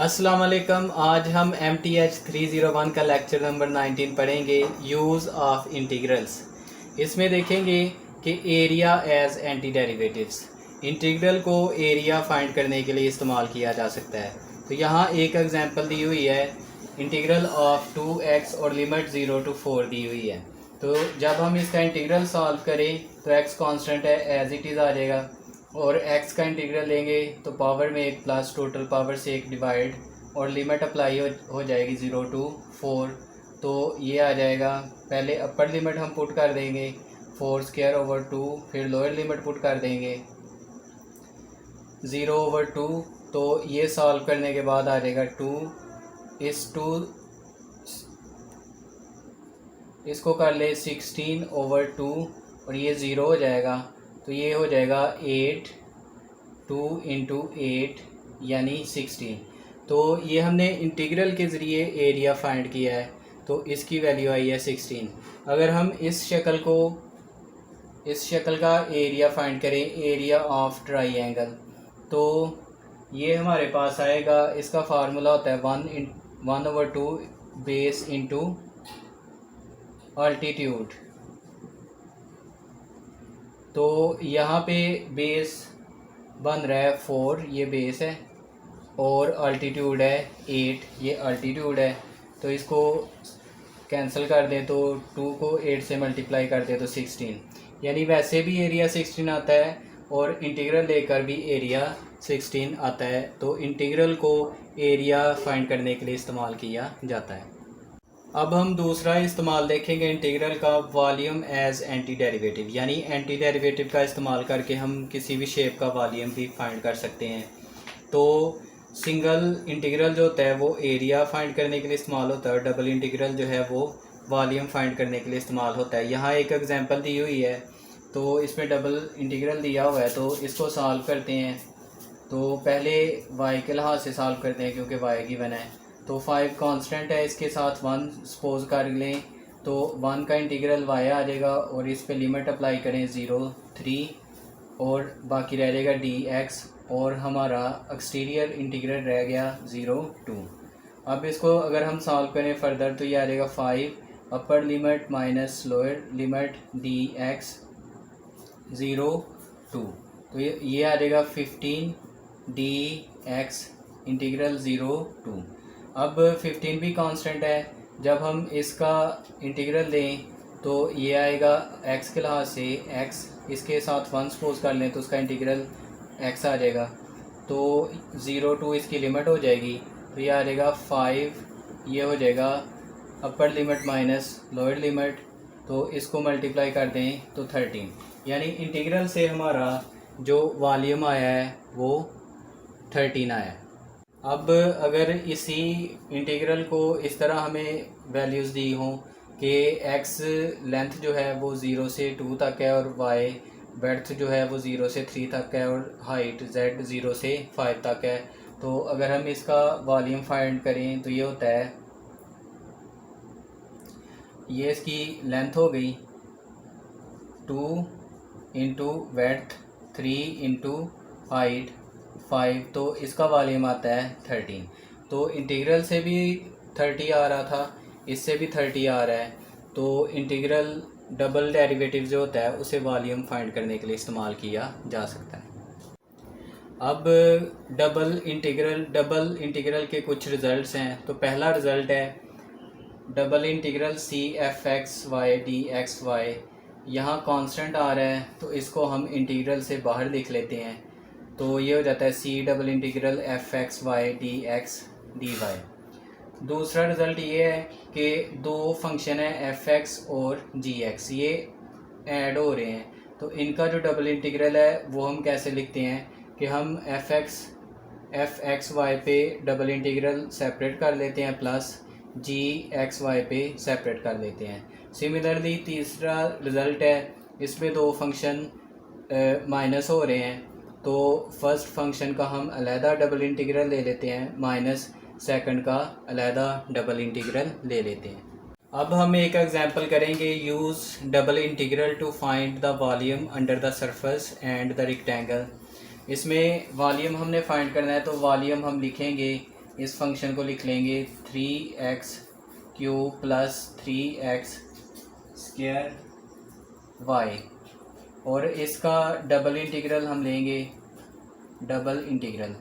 अस्सलाम वालेकुम। आज हम MTH 301 का लेक्चर नंबर 19 पढ़ेंगे, यूज़ ऑफ इंटीग्रल्स। इसमें देखेंगे कि area as anti derivatives, integral को एरिया फाइंड करने के लिए इस्तेमाल किया जा सकता है। तो यहाँ एक एग्जांपल दी हुई है, इंटीग्रल ऑफ 2x और लिमिट 0 to 4 दी हुई है। तो जब हम इसका इंटीग्रल सॉल्व करें तो x कांस्टेंट है, एज इट इज़ आ जाएगा, और x का इंटीग्रल लेंगे तो पावर में एक प्लस, टोटल पावर से एक डिवाइड, और लिमिट अप्लाई हो जाएगी 0 to 4। तो ये आ जाएगा, पहले अपर लिमिट हम पुट कर देंगे 4²/2, फिर लोअर लिमिट पुट कर देंगे 0/2। तो ये सॉल्व करने के बाद आ जाएगा 2, इसको कर ले 16/2 और ये 0 हो जाएगा। तो ये हो जाएगा 8, 2 × 8 यानी 16। तो ये हमने इंटीग्रल के ज़रिए एरिया फाइंड किया है, तो इसकी वैल्यू आई है 16। अगर हम इस शक्ल का एरिया फाइंड करें, एरिया ऑफ ट्राइंगल, तो ये हमारे पास आएगा, इसका फार्मूला होता है 1/2 बेस इंटू अल्टीट्यूड। तो यहाँ पे बेस बन रहा है 4, ये बेस है, और अल्टीट्यूड है 8, ये अल्टीट्यूड है। तो इसको कैंसिल कर दें तो 2 को 8 से मल्टीप्लाई कर दें तो 16, यानी वैसे भी एरिया 16 आता है और इंटीग्रल लेकर भी एरिया 16 आता है। तो इंटीग्रल को एरिया फाइंड करने के लिए इस्तेमाल किया जाता है। अब हम दूसरा इस्तेमाल देखेंगे इंटीग्रल का, वॉल्यूम एज एंटी डेरिवेटिव, यानी एंटी डेरिवेटिव का इस्तेमाल करके हम किसी भी शेप का वॉल्यूम भी फाइंड कर सकते हैं। तो सिंगल इंटीग्रल जो होता है वो एरिया फाइंड करने के लिए इस्तेमाल होता है, और डबल इंटीग्रल जो है वो वॉल्यूम फाइंड करने के लिए इस्तेमाल होता है। यहाँ एक एग्जांपल दी हुई है, तो इसमें डबल इंटीग्रल दिया हुआ है, तो इसको सॉल्व करते हैं। तो पहले y के लिहाज से सॉल्व करते हैं क्योंकि y गिवन है। तो 5 कांस्टेंट है, इसके साथ 1 सपोज कर लें, तो 1 का इंटीग्रल y आ जाएगा, और इस पे लिमिट अप्लाई करें 0, 3, और बाकी रह जाएगा dx, और हमारा एक्सटीरियर इंटीग्रल रह गया 0, 2। अब इसको अगर हम सॉल्व करें फर्दर तो ये आ जाएगा 5 upper limit minus lower limit dx 0, 2। तो ये आ जाएगा 15 dx इंटीग्रल 0, 2। अब 15 भी कांस्टेंट है, जब हम इसका इंटीग्रल लें तो ये आएगा x के लिहाज से x, इसके साथ 1 सपोज कर लें तो उसका इंटीग्रल x आ जाएगा। तो 0 to इसकी लिमिट हो जाएगी, तो ये आ जाएगा 5, ये हो जाएगा upper limit minus lower limit, तो इसको मल्टीप्लाई कर दें तो 13, यानी इंटीग्रल से हमारा जो वॉल्यूम आया है वो 13 आया है। अब अगर इसी इंटीग्रल को इस तरह हमें वैल्यूज़ दी हों कि x लेंथ जो है वो 0 से 2 तक है, और y ब्रेड्थ जो है वो 0 से 3 तक है, और हाइट z 0 से 5 तक है, तो अगर हम इसका वॉल्यूम फाइंड करें तो ये होता है, ये इसकी लेंथ हो गई 2 × ब्रेड्थ 3 × हाइट 5, तो इसका वॉल्यूम आता है 13। तो इंटीग्रल से भी 30 आ रहा था, इससे भी 30 आ रहा है। तो इंटीग्रल डबल डेरिवेटिव जो होता है उसे वॉल्यूम फाइंड करने के लिए इस्तेमाल किया जा सकता है। अब डबल इंटीग्रल के कुछ रिज़ल्ट्स हैं। तो पहला रिज़ल्ट है डबल इंटीग्रल CF(x(y) dx(y), यहाँ कांस्टेंट आ रहा है तो इसको हम इंटीग्रल से बाहर लिख लेते हैं, तो ये हो जाता है C(f(x(y) dx dy। दूसरा रिज़ल्ट ये है कि दो फंक्शन है f(x) और g(x), ये ऐड हो रहे हैं, तो इनका जो डबल इंटीग्रल है वो हम कैसे लिखते हैं कि हम f(x(y) पे डबल इंटीग्रल सेपरेट कर लेते हैं, प्लस g(x(y) पे सेपरेट कर लेते हैं। सिमिलरली तीसरा रिज़ल्ट है, इसमें दो फंक्शन माइनस हो रहे हैं, तो फर्स्ट फंक्शन का हम अलहदा डबल इंटीग्रल ले लेते हैं, माइनस सेकंड का अलहदा डबल इंटीग्रल ले लेते हैं। अब हम एक एग्जांपल करेंगे, use double integral to find the volume under the surface and the rectangle. इसमें वॉल्यूम हमने फाइंड करना है, तो वॉल्यूम हम लिखेंगे इस फंक्शन को लिख लेंगे 3x cube plus 3x square y, और इसका डबल इंटीग्रल हम लेंगे, डबल इंटीग्रल।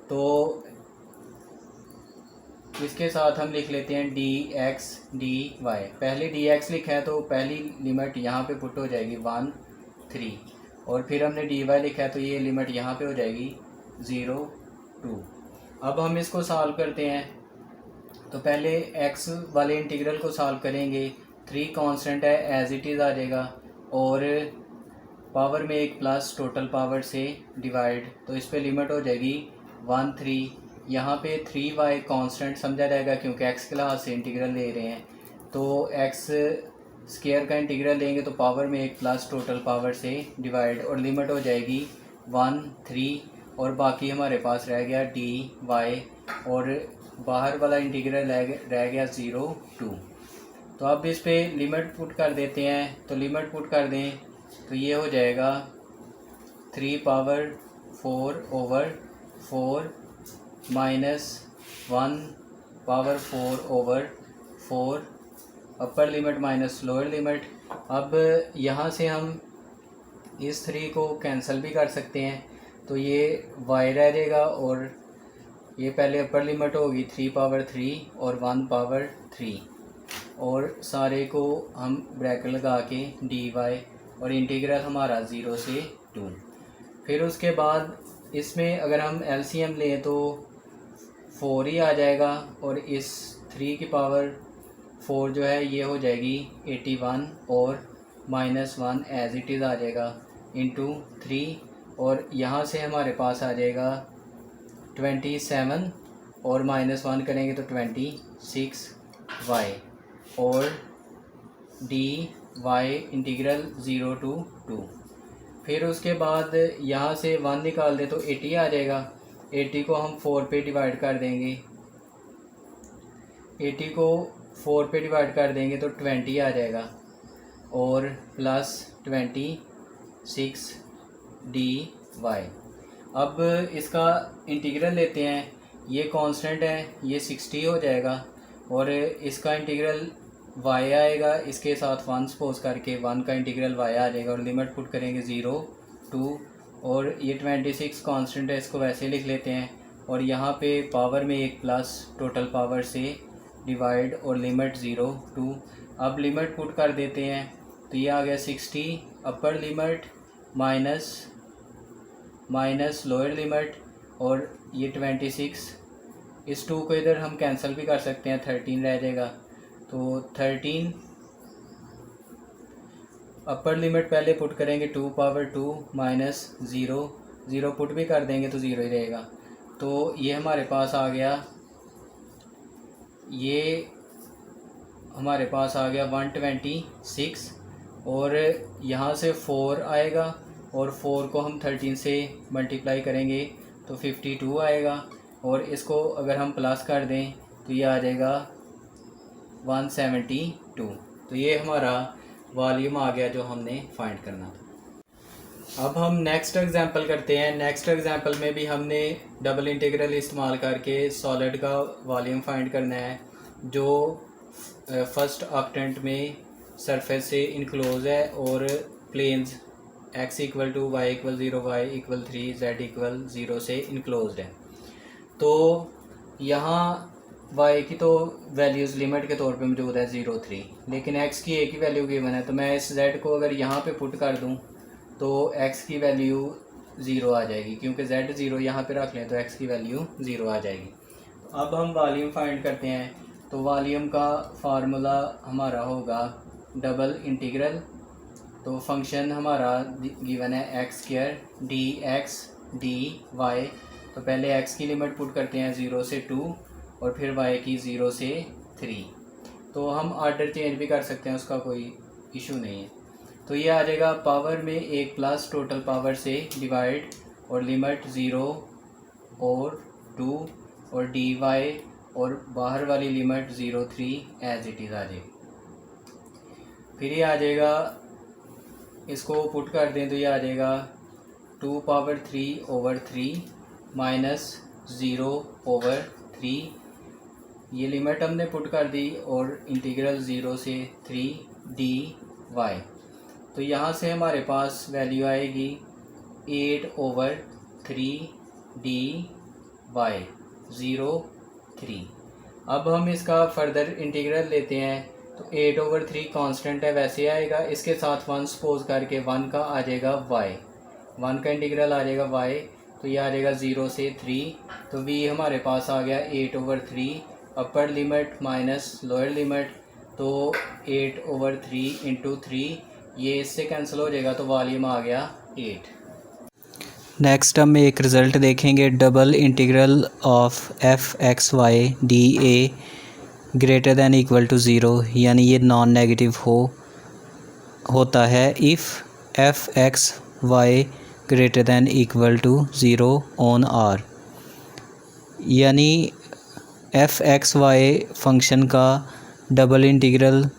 तो इसके साथ हम लिख लेते हैं dx dy। पहले dx लिखा है तो पहली लिमिट यहाँ पे पुट हो जाएगी 1 3, और फिर हमने dy लिखा है तो ये लिमिट यहाँ पे हो जाएगी 0 2। अब हम इसको सॉल्व करते हैं। तो पहले x वाले इंटीग्रल को सॉल्व करेंगे। 3 कांस्टेंट है, एज इट इज़ आ जाएगा, और पावर में एक प्लस टोटल पावर से डिवाइड, तो इस पे लिमिट हो जाएगी 1 3। यहाँ पे 3y कांस्टेंट समझा जाएगा क्योंकि x के लिहाज से इंटीग्रल ले रहे हैं। तो x स्क्वायर का इंटीग्रल लेंगे तो पावर में एक प्लस टोटल पावर से डिवाइड, और लिमिट हो जाएगी 1 3, और बाकी हमारे पास रह गया dy, और बाहर वाला इंटीग्रल रह गया 0 2। तो अब इस पे लिमिट पुट कर देते हैं। तो लिमिट पुट कर दें तो ये हो जाएगा 3 power 4 over 4 minus 1 power 4 over 4, upper limit minus lower limit. अब यहाँ से हम इस 3 को कैंसिल भी कर सकते हैं, तो ये y रह जाएगा, और ये पहले अपर लिमिट होगी 3 पावर 3 और 1 पावर 3, और सारे को हम ब्रैकेट लगा के dy, और इंटीग्रल हमारा 0 से 2। फिर उसके बाद इसमें अगर हम एलसीएम लें तो 4 ही आ जाएगा, और इस 3 की पावर 4 जो है ये हो जाएगी 81, और -1 एज इट इज़ आ जाएगा इंटू 3, और यहाँ से हमारे पास आ जाएगा 27, और -1 करेंगे तो 26y, और dy इंटीग्रल 0 to 2। फिर उसके बाद यहाँ से 1 निकाल दें तो 80 आ जाएगा। 80 को हम 4 पे डिवाइड कर देंगे, 80 को 4 पे डिवाइड कर देंगे तो 20 आ जाएगा, और प्लस 26 dy। अब इसका इंटीग्रल लेते हैं। ये कांस्टेंट है, ये 60 हो जाएगा, और इसका इंटीग्रल y आएगा, इसके साथ 1 सपोज करके 1 का इंटीग्रल y आ जाएगा, और लिमिट पुट करेंगे 0 2, और ये 26 कांस्टेंट है, इसको वैसे लिख लेते हैं, और यहाँ पे पावर में एक प्लस टोटल पावर से डिवाइड, और लिमिट 0 2। अब लिमिट पुट कर देते हैं तो ये आ गया 60 upper limit minus lower limit, और ये 26, इस 2 को इधर हम कैंसिल भी कर सकते हैं, 13 रह जाएगा। तो 13 अपर लिमिट पहले पुट करेंगे 2 पावर 2 माइनस 0 0 पुट भी कर देंगे तो 0 ही रहेगा। तो ये हमारे पास आ गया, ये हमारे पास आ गया 126, और यहाँ से 4 आएगा, और 4 को हम 13 से मल्टीप्लाई करेंगे तो 52 आएगा, और इसको अगर हम प्लस कर दें तो ये आ जाएगा 172। तो ये हमारा वॉल्यूम आ गया जो हमने फाइंड करना था। अब हम नेक्स्ट एग्जांपल करते हैं। नेक्स्ट एग्जांपल में भी हमने डबल इंटीग्रल इस्तेमाल करके सॉलिड का वॉल्यूम फाइंड करना है, जो फर्स्ट ऑक्टेंट में सरफेस से इनक्लोज है, और प्लेन्स x इक्वल टू y equal 0 y equal 3 z equal 0 से इनक्लोज है। तो यहाँ y की तो वैल्यूज़ लिमिट के तौर पे मौजूद है 0 3, लेकिन x की एक ही वैल्यू गिवन है, तो मैं इस z को अगर यहाँ पे पुट कर दूँ तो x की वैल्यू 0 आ जाएगी, क्योंकि z 0 यहाँ पे रख लें तो x की वैल्यू 0 आ जाएगी। अब हम वॉल्यूम फाइंड करते हैं। तो वॉल्यूम का फार्मूला हमारा होगा डबल इंटीग्रल। तो फंक्शन हमारा गिवन है x स्क्वायर dx dy। तो पहले x की लिमिट पुट करते हैं 0 से 2, और फिर y की 0 से 3। तो हम ऑर्डर चेंज भी कर सकते हैं, उसका कोई इशू नहीं है। तो ये आ जाएगा पावर में एक प्लस टोटल पावर से डिवाइड, और लिमिट 0 और 2, और dy, और बाहर वाली लिमिट 0 3 एज इट इज़ आ जाएगी। फिर ये आ जाएगा, इसको पुट कर दें तो ये आ जाएगा 2 पावर 3 ओवर 3 माइनस 0 ओवर 3, ये लिमिट हमने पुट कर दी और इंटीग्रल 0 से 3 dy। तो यहाँ से हमारे पास वैल्यू आएगी 8/3 dy 0 3। अब हम इसका फर्दर इंटीग्रल लेते हैं तो 8/3 कांस्टेंट है वैसे आएगा, इसके साथ 1 सपोज करके 1 का आ जाएगा y, 1 का इंटीग्रल आ जाएगा y, तो ये आ जाएगा 0 से 3। तो v हमारे पास आ गया 8/3 upper limit minus lower limit, तो 8/3 इंटू 3, ये इससे कैंसिल हो जाएगा तो वॉल्यूम आ गया 8। नेक्स्ट हम एक रिज़ल्ट देखेंगे, double integral of f(x,y) dA greater than equal to 0, यानी ये नॉन नेगेटिव होता है if f(x,y) greater than equal to 0 on R। यानी f(x,y) फंक्शन का डबल इंटीग्रल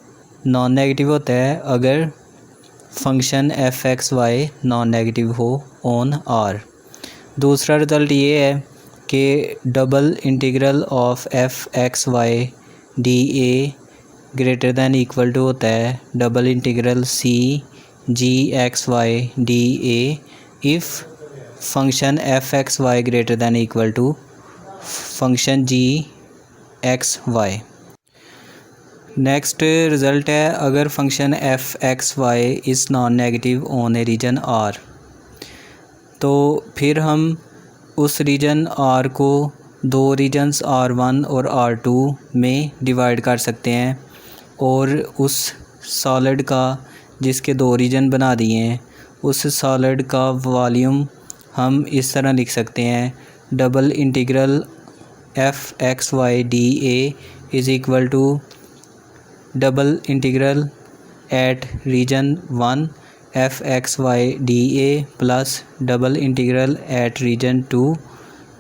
नॉन नेगेटिव होता है अगर फंक्शन f(x,y) नॉन नेगेटिव हो ऑन R। दूसरा रिज़ल्ट ये है कि double integral of f(x,y) dA greater than equal to होता है double integral c(g,x,y) dA if function f(x,y) greater than equal to function g(x,y). Next result है अगर function f(x,y) is non negative on a region R, तो फिर हम उस reason R को दो रीजन्स R1 और R2 में डिवाइड कर सकते हैं और उस सॉलिड का जिसके दो रीजन बना दिए हैं उस सॉलिड का वॉल्यूम हम इस तरह लिख सकते हैं, double integral f(x,y) dA is equal to double integral at region 1 f(x,y) dA plus double integral at region 2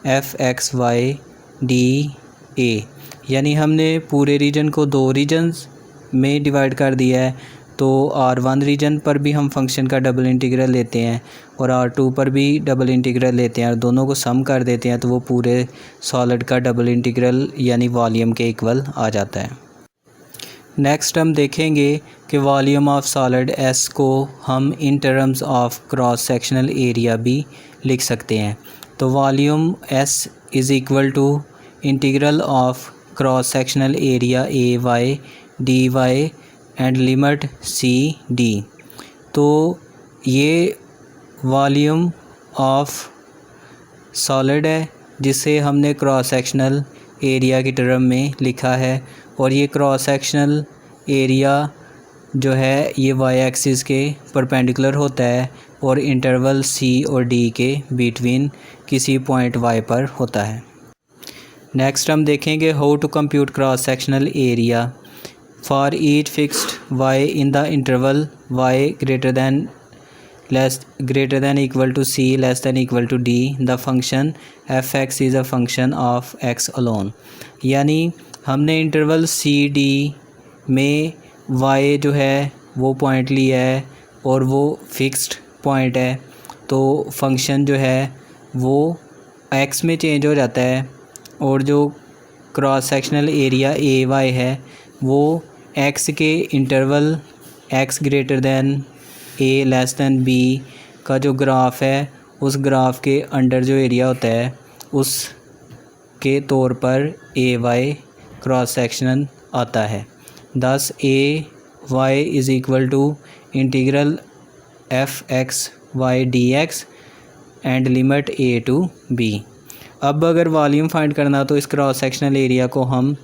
f(x,y) dA। यानी हमने पूरे रीजन को दो रीजन्स में डिवाइड कर दिया है, तो R1 रीजन पर भी हम फंक्शन का डबल इंटीग्रल लेते हैं और R2 पर भी डबल इंटीग्रल लेते हैं और दोनों को सम कर देते हैं तो वो पूरे सॉलिड का डबल इंटीग्रल यानी वॉल्यूम के इक्वल आ जाता है। नेक्स्ट हम देखेंगे कि वॉल्यूम ऑफ सॉलिड S को हम in terms of cross sectional area भी लिख सकते हैं। तो volume S is equal to integral of cross sectional area AY dy and limit CD। तो ये वॉल्यूम ऑफ सॉलिड है जिसे हमने क्रॉस सेक्शनल एरिया की टर्म में लिखा है और ये क्रॉस सेक्शनल एरिया जो है ये y एक्सिस के परपेंडिकुलर होता है और इंटरवल C और D के बिटवीन किसी पॉइंट y पर होता है। नेक्स्ट हम देखेंगे how to compute cross sectional area for each fixed y in the interval y greater than equal to c less than equal to d the function f(x) is a function of x alone। यानी हमने interval C D में y जो है वो point लिया है और वो फिक्स्ड पॉइंट है, तो फंक्शन जो है वो x में चेंज हो जाता है और जो cross sectional area A Y है वो x के interval x greater than a less than b का जो ग्राफ है उस ग्राफ के अंडर जो एरिया होता है उस के तौर पर ए वाई क्रॉस सेक्शनल आता है। दस A Y is equal to integral f(x,y) dx and limit a to b। अब अगर वॉल्यूम फाइंड करना तो इस क्रॉस सेक्शनल एरिया को हम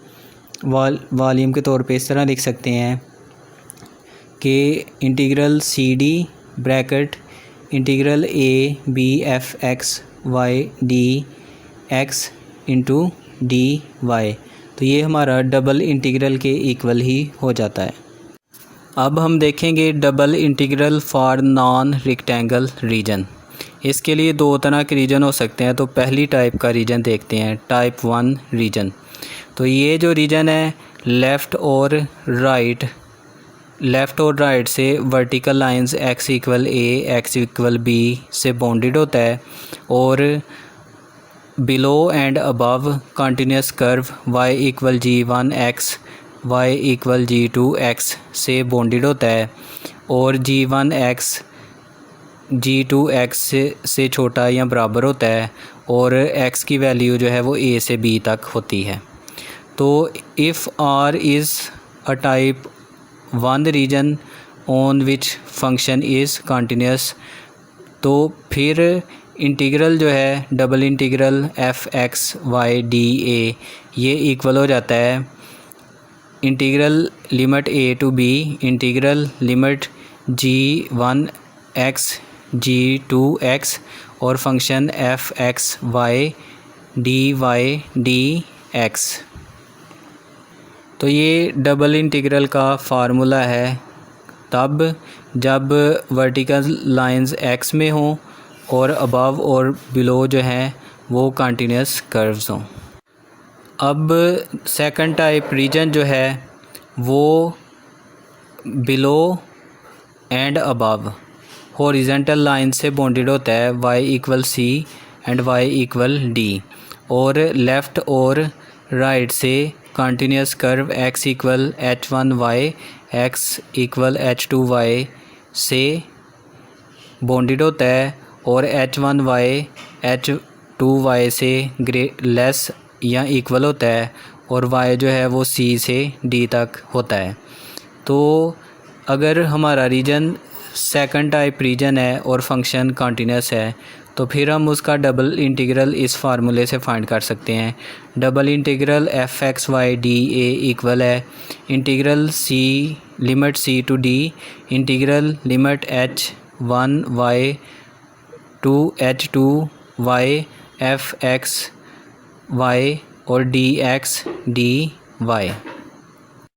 वॉल्यूम के तौर पे इस तरह लिख सकते हैं कि integral C D bracket integral A B f(x,y) dx into D Y. तो ये हमारा डबल इंटीग्रल के इक्वल ही हो जाता है। अब हम देखेंगे double integral for non rectangle region. इसके लिए दो तरह के रीजन हो सकते हैं, तो पहली टाइप का रीजन देखते हैं, टाइप 1 रीजन। तो ये जो रीजन है लेफ़्ट और राइट से vertical lines x equal a x equal b से बाउंडेड होता है और below and above continuous curve y equal g1x y equal g2x से बॉन्डेड होता है और g1x g2x से छोटा या बराबर होता है और x की वैल्यू जो है वो a से b तक होती है। तो if r is a type one region on which function is continuous, तो फिर इंटीग्रल जो है डबल इंटीग्रल f(x)y(dA) ये इक्वल हो जाता है integral limit a to b integral limit g1x g2x और फंक्शन f(x)y dy dx। तो ये डबल इंटीग्रल का फार्मूला है तब जब वर्टिकल लाइंस x में हों और अबव और बिलो जो हैं वो कंटिन्यूस कर्व्स हों। अब सेकंड टाइप रीजन जो है वो below and above horizontal line से बॉन्डेड होता है y equal c and y equal d, और लेफ़्ट और राइट से continuous curve x equal h1y x equal h2y से बॉन्डेड होता है और h1y h2y से लेस या इक्वल होता है और y जो है वो c से d तक होता है। तो अगर हमारा रीजन सेकंड टाइप रीजन है और फंक्शन कंटिन्यूस है तो फिर हम उसका डबल इंटीग्रल इस फार्मूले से फाइंड कर सकते हैं। डबल इंटीग्रल f(x)y(dA) इक्वल है integral c limit c to d integral limit h1y to h2y f(x)y और dx dy।